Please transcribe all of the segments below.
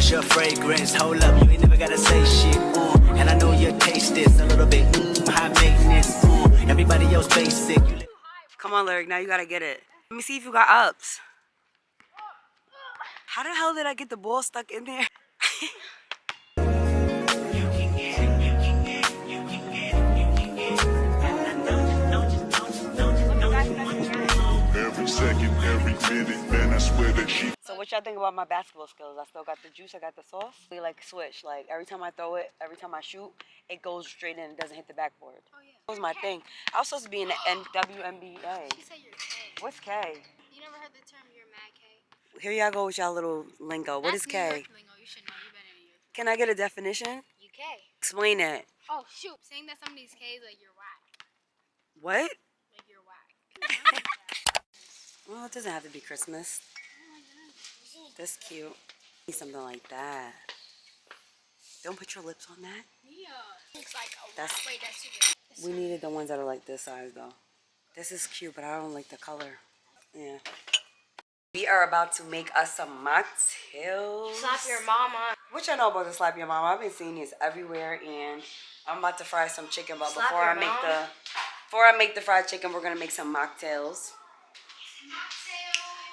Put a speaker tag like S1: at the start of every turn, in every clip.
S1: Smash your fragrance. Hold up, you ain't never gotta say shit. And I know you taste this a little bit. High maintenance. Everybody else basic.
S2: Come on, Lyric. Now you gotta get it. Let me see if you got ups. How the hell did I get the ball stuck in there?
S3: Every second, every minute, man, I swear that she.
S2: So what y'all think about my basketball skills? I still got the juice, I got the sauce. We like switch. Like every time I throw it, every time I shoot, it goes straight in. It doesn't hit the backboard. Oh yeah. That was my thing. I was supposed to be in the WNBA.
S4: She said you're K.
S2: What's K?
S4: You never heard the term you're mad K?
S2: Here y'all go with y'all little lingo. What is K?
S4: New York lingo. You should know. You've been in New York.
S2: Can I get a definition?
S4: You K.
S2: Explain it.
S4: Oh shoot. Saying that somebody's K is like you're whack.
S2: What?
S4: Like you're whack.
S2: Well, it doesn't have to be Christmas. That's cute. Need something like that. Don't put your lips on that.
S4: Yeah. Looks like a
S2: That's-
S4: wait, that's too good.
S2: We needed the ones that are like this size though. This is cute, but I don't like the color. Yeah. We are about to make us some mocktails.
S4: Slap your mama.
S2: What y'all know about the slap your mama? I've been seeing these everywhere, and I'm about to fry some chicken. But
S4: Slap
S2: before
S4: your
S2: I make the fried chicken, we're gonna make some mocktails.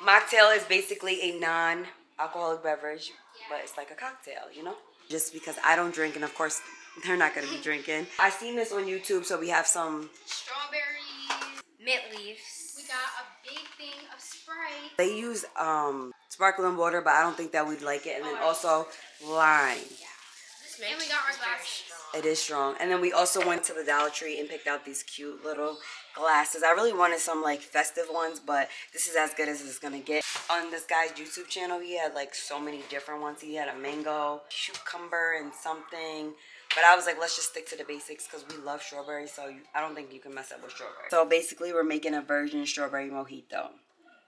S2: Mocktail is basically a non-alcoholic beverage, but it's like a cocktail, you know? Just because I don't drink, and of course they're not gonna be drinking. I seen this on YouTube, so we have some.
S4: Strawberries. Mint leaves. We got a big thing of Sprite.
S2: They use sparkling water, but I don't think that we'd like it. And then also lime.
S4: And we got our glasses.
S2: It is strong. And then we also went to the Dollar Tree and picked out these cute little glasses. I really wanted some like festive ones, but this is as good as it's gonna get. On this guy's YouTube channel, he had like so many different ones. He had a mango, cucumber, and something. But I was like, let's just stick to the basics because we love strawberry, so I don't think you can mess up with strawberry. So basically, we're making a virgin strawberry mojito.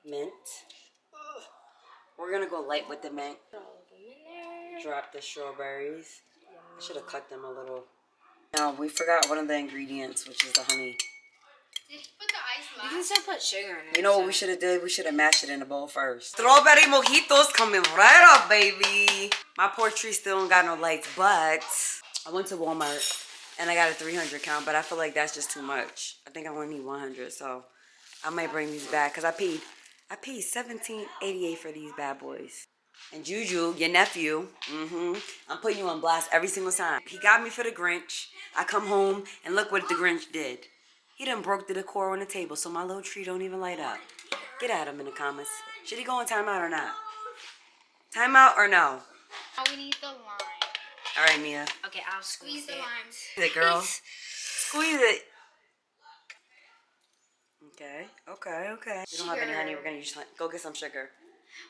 S2: Mint. We're gonna go light with the mint. Drop the strawberries. I should have cut them a little. Now, we forgot one of the ingredients, which is the honey.
S4: Did you put the ice last?
S5: You can still put sugar in it.
S2: You know what we should have did? We should have mashed it in a bowl first. Strawberry mojitos coming right up, baby. My poor tree still don't got no lights, but I went to Walmart and I got a 300 count, but I feel like that's just too much. I think I only need 100, so I might bring these back because I paid $17.88 for these bad boys. And Juju, your nephew, I'm putting you on blast every single time. He got me for the Grinch. I come home and look what the Grinch did. He done broke the decor on the table, so my little tree don't even light up. Get at him in the comments. Should he go in timeout or not? Timeout or no?
S4: Now we need the lime.
S2: All right, Mia.
S5: Okay, I'll squeeze
S4: Squeeze the
S5: it.
S4: limes.
S2: Squeeze it, girl. Squeeze it. Okay. We don't have any honey. We're gonna use honey. Go get some sugar.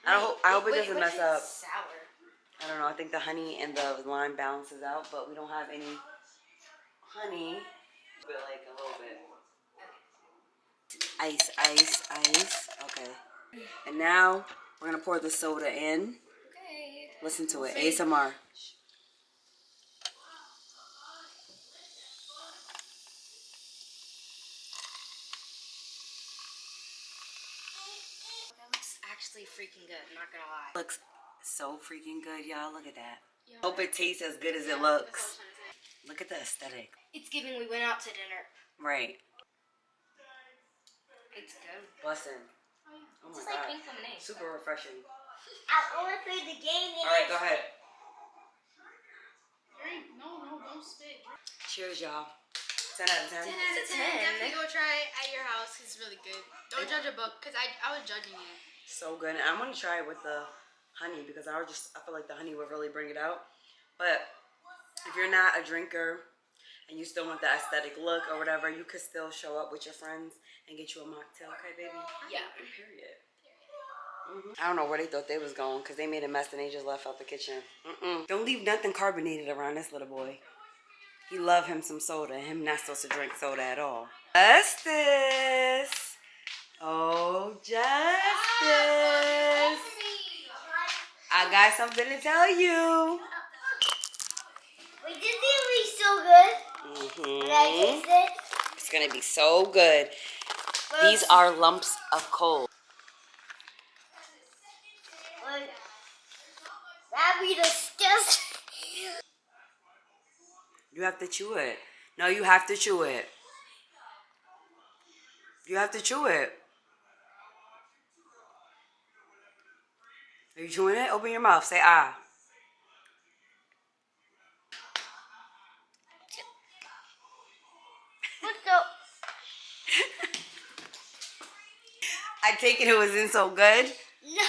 S2: I hope it doesn't mess up.
S5: Sour.
S2: I don't know. I think the honey and the lime balances out, but we don't have any honey. But like a little bit. Ice. Okay. And now we're gonna pour the soda in.
S4: Okay.
S2: Listen to it. ASMR.
S5: That looks actually freaking good, I'm not gonna lie.
S2: Looks so freaking good, y'all. Look at that. Hope it tastes as good as it looks. Look at the aesthetic.
S5: It's giving we went out to dinner.
S2: Right.
S5: It's good.
S2: Bussin'. Oh my
S5: It's like
S2: god.
S5: pink lemonade.
S2: Super refreshing.
S4: I want to play the game.
S2: Alright, go ahead.
S4: No, don't spit.
S2: Cheers, y'all. 10 out of 10.
S4: 10 out of 10.
S5: 10.
S4: Definitely go try it at your house. It's really good. Don't judge a book because I was judging you.
S2: So good. And I'm gonna try it with the honey because I feel like the honey would really bring it out. But if you're not a drinker and you still want the aesthetic look or whatever, you could still show up with your friends and get you a mocktail, okay, baby?
S5: Yeah.
S2: Period. I don't know where they thought they was going because they made a mess and they just left out the kitchen. Don't leave nothing carbonated around this little boy. He love him some soda. Him not supposed to drink soda at all. Justice. Oh, Justice. I got something to tell you.
S4: Wait, this is gonna be so good. When I taste it.
S2: It's gonna be so good. These are lumps of coal.
S4: That might be disgusting.
S2: You have to chew it. No, you have to chew it. You have to chew it. Are you chewing it? Open your mouth. Say ah.
S4: What the?
S2: I take it wasn't so good.
S4: No.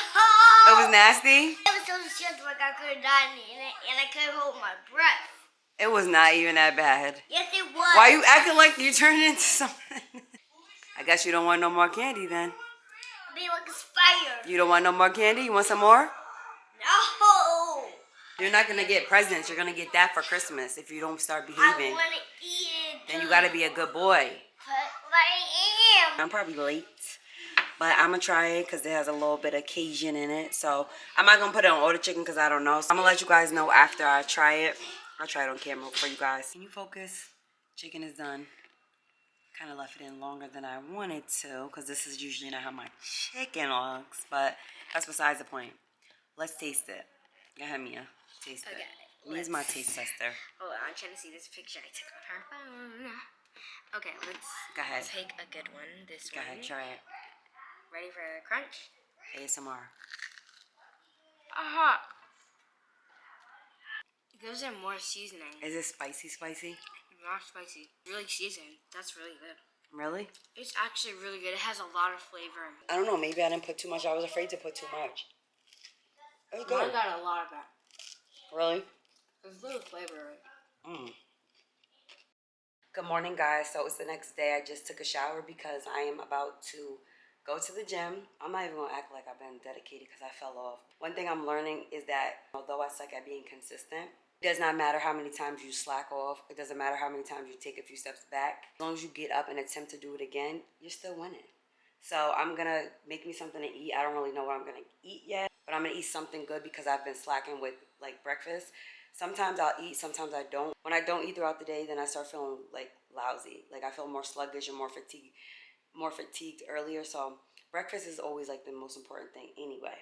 S2: It was nasty.
S4: It was so shit like I could have died in it, and I couldn't hold my breath.
S2: It was not even that bad.
S4: Yes, it was.
S2: Why you acting like you turned into something? I guess you don't want no more candy then.
S4: I mean, like a spider.
S2: You don't want no more candy? You want some more?
S4: No.
S2: You're not gonna get presents. You're gonna get that for Christmas if you don't start
S4: I
S2: behaving.
S4: want to eat it.
S2: Then you gotta be a good boy.
S4: But I am.
S2: I'm probably late, but I'm gonna try it because it has a little bit of Cajun in it. So I'm not gonna put it on all the chicken because I don't know. So I'm gonna let you guys know after I try it. I'll try it on camera for you guys. Can you focus? Chicken is done. Kind of left it in longer than I wanted to because this is usually not how my chicken looks, but that's besides the point. Let's taste it. Go ahead, Mia. Taste it.
S5: Okay,
S2: Mia's my taste tester.
S5: Hold on, I'm trying to see this picture I took on her phone. Okay, let's
S2: Go ahead.
S5: take a good one. This
S2: Go
S5: one.
S2: ahead, try it.
S5: Ready for a crunch?
S2: ASMR.
S5: Aha! Those are more seasoning.
S2: Is it spicy?
S5: Not spicy. Really seasoned. That's really good.
S2: Really?
S5: It's actually really good. It has a lot of flavor.
S2: I don't know. Maybe I didn't put too much. I was afraid to put too much. It was
S5: Mine
S2: good.
S5: got a lot of that.
S2: Really?
S5: There's a little flavor.
S2: Good morning, guys. So it's the next day. I just took a shower because I am about to go to the gym. I'm not even gonna act like I've been dedicated because I fell off. One thing I'm learning is that although I suck at being consistent, it does not matter how many times you slack off. It doesn't matter how many times you take a few steps back. As long as you get up and attempt to do it again, you're still winning. So I'm gonna make me something to eat. I don't really know what I'm gonna eat yet, but I'm gonna eat something good because I've been slacking with like breakfast. Sometimes I'll eat, sometimes I don't. When I don't eat throughout the day, then I start feeling like lousy. Like I feel more sluggish and more fatigued earlier. So breakfast is always like the most important thing anyway.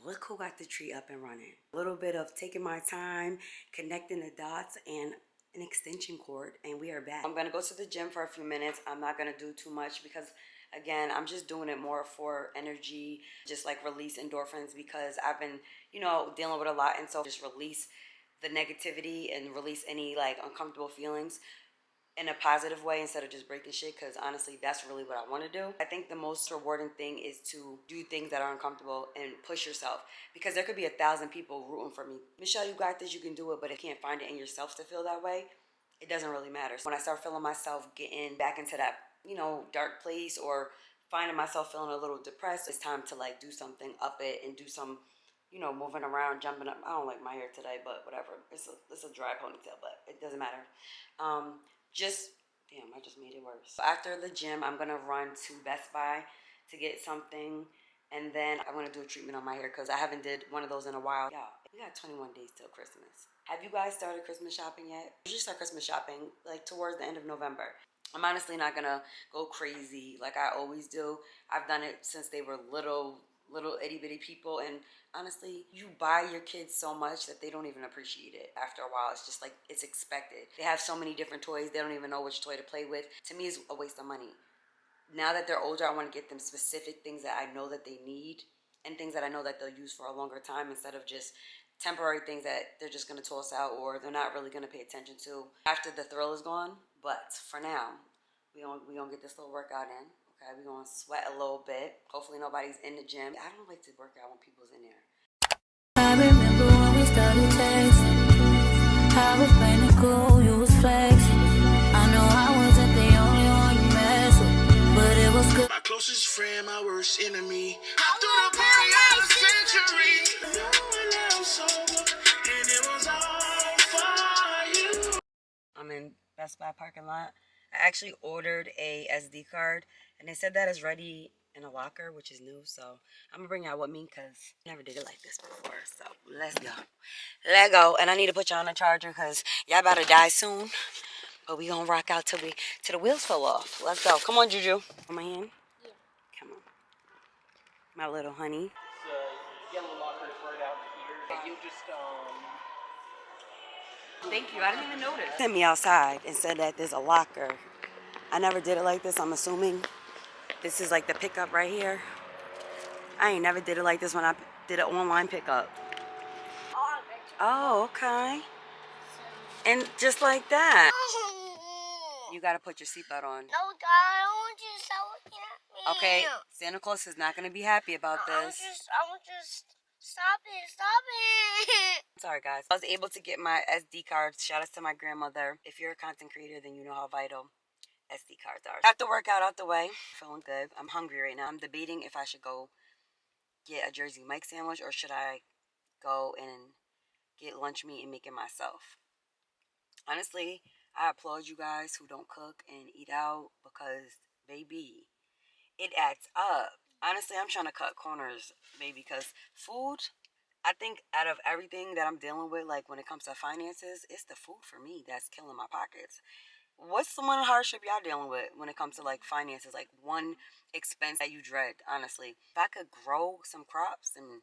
S2: Look who got the tree up and running. A little bit of taking my time, connecting the dots, and an extension cord, and we are back. I'm gonna go to the gym for a few minutes. I'm not gonna do too much because again, I'm just doing it more for energy, just like release endorphins because I've been, you know, dealing with a lot, and so just release the negativity and release any like uncomfortable feelings in a positive way instead of just breaking shit, because honestly that's really what I want to do. I think the most rewarding thing is to do things that are uncomfortable and push yourself, because there could be 1,000 people rooting for me. Michelle, you got this, you can do it, but if you can't find it in yourself to feel that way, it doesn't really matter. So when I start feeling myself getting back into that, you know, dark place or finding myself feeling a little depressed, it's time to like do something, up it, and do some, you know, moving around, jumping up. I don't like my hair today, but whatever. It's a dry ponytail, but it doesn't matter. Damn, I just made it worse. So after the gym, I'm gonna run to Best Buy to get something, and then I'm gonna do a treatment on my hair because I haven't did one of those in a while. Yeah, we got 21 days till Christmas. Have you guys started Christmas shopping yet? We usually start Christmas shopping like towards the end of November. I'm honestly not gonna go crazy like I always do. I've done it since they were little itty bitty people, and honestly, you buy your kids so much that they don't even appreciate it after a while. It's just like it's expected. They have so many different toys, they don't even know which toy to play with. To me, it's a waste of money. Now that they're older, I want to get them specific things that I know that they need and things that I know that they'll use for a longer time, instead of just temporary things that they're just going to toss out or they're not really going to pay attention to after the thrill is gone. But for now, we gonna get this little workout in. Okay, we're gonna sweat a little bit. Hopefully nobody's in the gym. I don't like to work out when people's in there.
S6: I remember when we started texting. I was playing it cool, you was flexing. I know I wasn't the only one you messed with, but it was good.
S7: My closest friend, my worst enemy. Hopped through the party of the century. No one else sober, and it was all for you.
S2: I'm in Best Buy parking lot. I actually ordered a SD card, and they said that it's ready in a locker, which is new. So I'm gonna bring y'all with me because I never did it like this before. So let's go. And I need to put y'all on a charger because y'all about to die soon. But we gonna rock out till the wheels fall off. Let's go. Come on, Juju. On my hand. Yeah. Come on, my little honey.
S8: yellow locker is right out here. And you'll just,
S2: Thank you. I didn't even notice. Sent me outside and said that there's a locker. I never did it like this. I'm assuming this is like the pickup right here. I ain't never did it like this when I did an online pickup. Oh, okay. And just like that. You gotta put your seatbelt on.
S4: No, God, I want you to stop looking at me.
S2: Okay, Santa Claus is not gonna be happy about
S4: I
S2: this.
S4: want just stop it.
S2: Sorry guys. I was able to get my SD cards. Shout out to my grandmother. If you're a content creator, then you know how vital SD cards are. Got the workout out the way. Feeling good. I'm hungry right now. I'm debating if I should go get a Jersey Mike sandwich or should I go and get lunch meat and make it myself. Honestly, I applaud you guys who don't cook and eat out because, baby, it adds up. Honestly, I'm trying to cut corners, baby, because food, I think out of everything that I'm dealing with, like when it comes to finances, it's the food for me that's killing my pockets. What's the one hardship y'all dealing with when it comes to like finances? Like one expense that you dread, honestly. If I could grow some crops and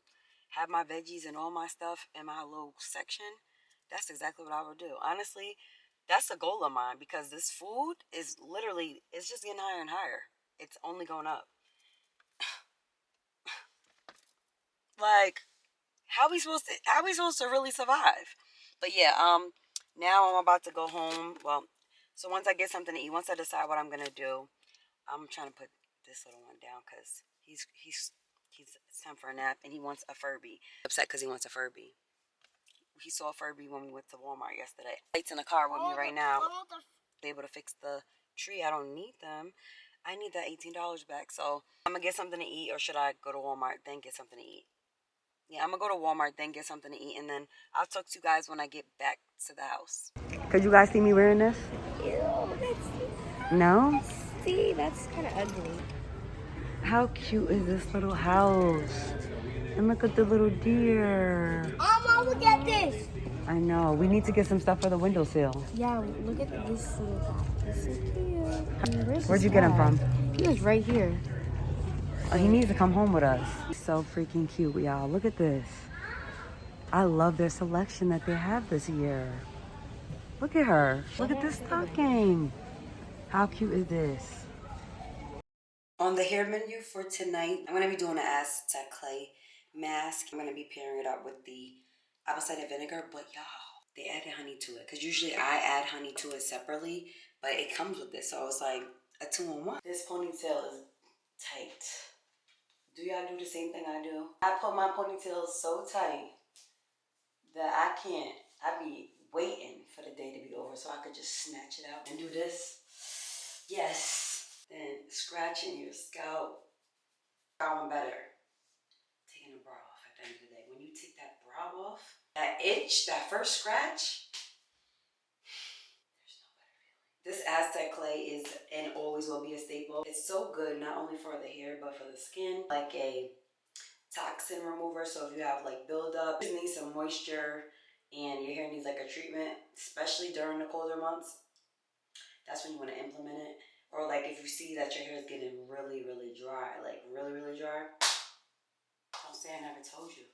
S2: have my veggies and all my stuff in my little section, that's exactly what I would do. Honestly, that's a goal of mine because this food is literally, it's just getting higher and higher. It's only going up. Like, how we supposed to really survive? But yeah, now I'm about to go home. Well, so once I get something to eat, once I decide what I'm gonna do, I'm trying to put this little one down because he's it's time for a nap and he wants a Furby. Upset because he wants a Furby. He saw a Furby when we went to Walmart yesterday. Lights in the car with me right now. Be able to fix the tree. I don't need them. I need that $18 back. So I'm gonna get something to eat, or should I go to Walmart then get something to eat? Yeah, I'm gonna go to Walmart then get something to eat, and then I'll talk to you guys when I get back to the house. Could you guys see me wearing this?
S5: Ew, that's...
S2: No?
S5: See, that's kind of ugly.
S2: How cute is this little house? And look at the little deer.
S4: Mama, look at this.
S2: I know. We need to get some stuff for the windowsill.
S5: Yeah, look at this little guy. He's so cute.
S2: Where'd you get him from?
S5: He was right here.
S2: Oh, he needs to come home with us. He's so freaking cute, y'all. Look at this. I love their selection that they have this year. Look at her. Look at this stocking. How cute is this? On the hair menu for tonight, I'm going to be doing an Aztec Clay mask. I'm going to be pairing it up with the apple cider vinegar, but y'all, they added honey to it. Because usually I add honey to it separately, but it comes with this. So it's like a 2-in-1. This ponytail is tight. Do y'all do the same thing I do? I put my ponytail so tight that I can't. I be waiting for the day to be over so I could just snatch it out and do this. Yes. Then scratching your scalp. Going better. Taking the bra off at the end of the day. When you take that bra off, that itch, that first scratch, there's no better feeling. This Aztec Clay is and always will be a staple. It's so good not only for the hair but for the skin. Like a toxin remover. So if you have like buildup, you need some moisture and your hair needs like a treatment, especially during the colder months, that's when you want to implement it. Or like if you see that your hair is getting really, really dry, like really, really dry, don't say I never told you.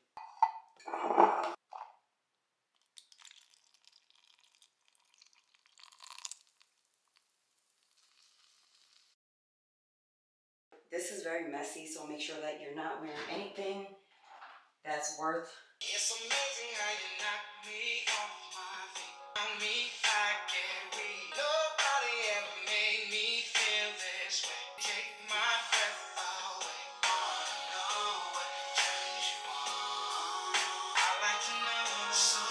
S2: This is very messy, so make sure that you're not wearing anything that's worth.
S7: It's amazing how you knock me off my feet. On me, I can't read. Nobody ever made me feel this way. Take my breath away. Wanna know what turns you on? I like to know. So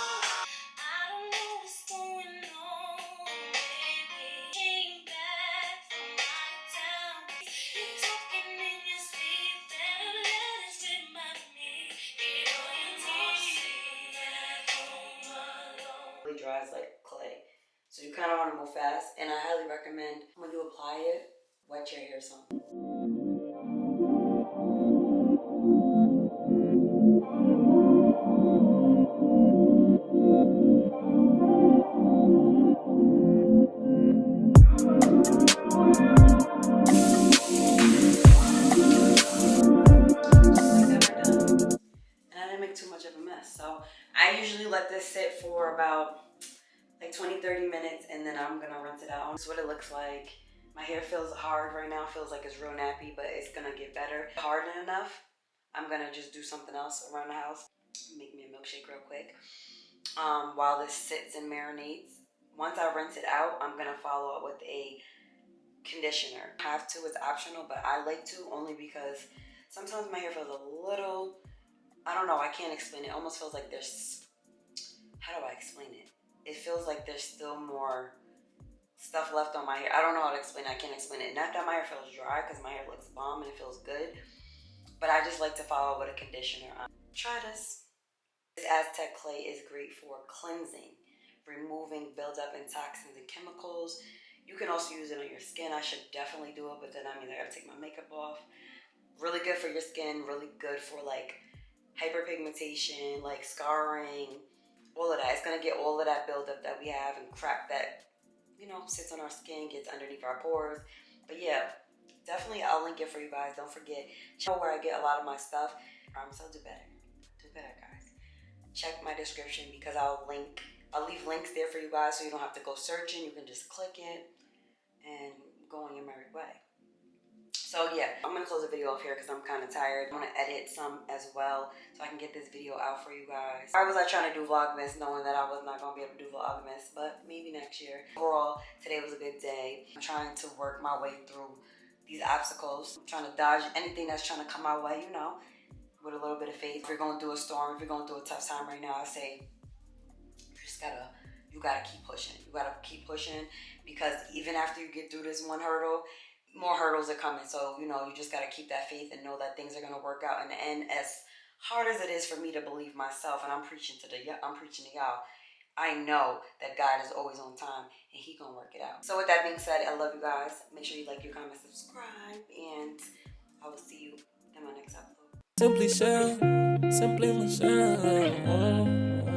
S6: I don't know what's going on, baby. Came back from out of town. You're talking in your sleep. Better let it remind me. Get all your teeth at home alone.
S2: Really dries like clay. So you kind of want to move fast, and I highly recommend when you apply it, wet your hair some. And So I usually let this sit for about like 20-30 minutes, and then I'm gonna rinse it out. This is what it looks like. My hair feels hard right now, feels like it's real nappy, but it's gonna get better. Hardened enough, I'm gonna just do something else around the house. Make me a milkshake real quick while this sits and marinates. Once I rinse it out, I'm gonna follow up with a conditioner. I have to, it's optional, but I like to only because sometimes my hair feels a little, I don't know, I can't explain it. It almost feels like there's, how do I explain it? It feels like there's still more stuff left on my hair. I don't know how to explain it. I can't explain it. Not that my hair feels dry, because my hair looks bomb and it feels good, but I just like to follow with a conditioner. Try this. This Aztec clay is great for cleansing, removing buildup in toxins and chemicals. You can also use it on your skin. I should definitely do it, but then I mean, I gotta take my makeup off. Really good for your skin, really good for like hyperpigmentation, like scarring, all of that. It's gonna get all of that buildup that we have and crap that, you know, sits on our skin, gets underneath our pores. But yeah, definitely I'll link it for you guys. Don't forget, check where I get a lot of my stuff. I promise I'll do better. Do better, guys. Check my description because I'll leave links there for you guys so you don't have to go searching. You can just click it and go on your merry way. So yeah, I'm gonna close the video off here because I'm kind of tired. I'm gonna edit some as well so I can get this video out for you guys. Why was I trying to do Vlogmas knowing that I was not gonna be able to do Vlogmas, but maybe next year. Overall, today was a good day. I'm trying to work my way through these obstacles. I'm trying to dodge anything that's trying to come my way, you know, with a little bit of faith. If you're going through a storm, if you're going through a tough time right now, I say you gotta keep pushing. You gotta keep pushing because even after you get through this one hurdle, more hurdles are coming. So, you know, you just gotta keep that faith and know that things are gonna work out in the end. As hard as it is for me to believe myself, and I'm preaching to y'all, I know that God is always on time and He gonna work it out. So with that being said, I love you guys. Make sure you like, your comment, subscribe, and I will see you in my next episode.
S9: Simply Michelle.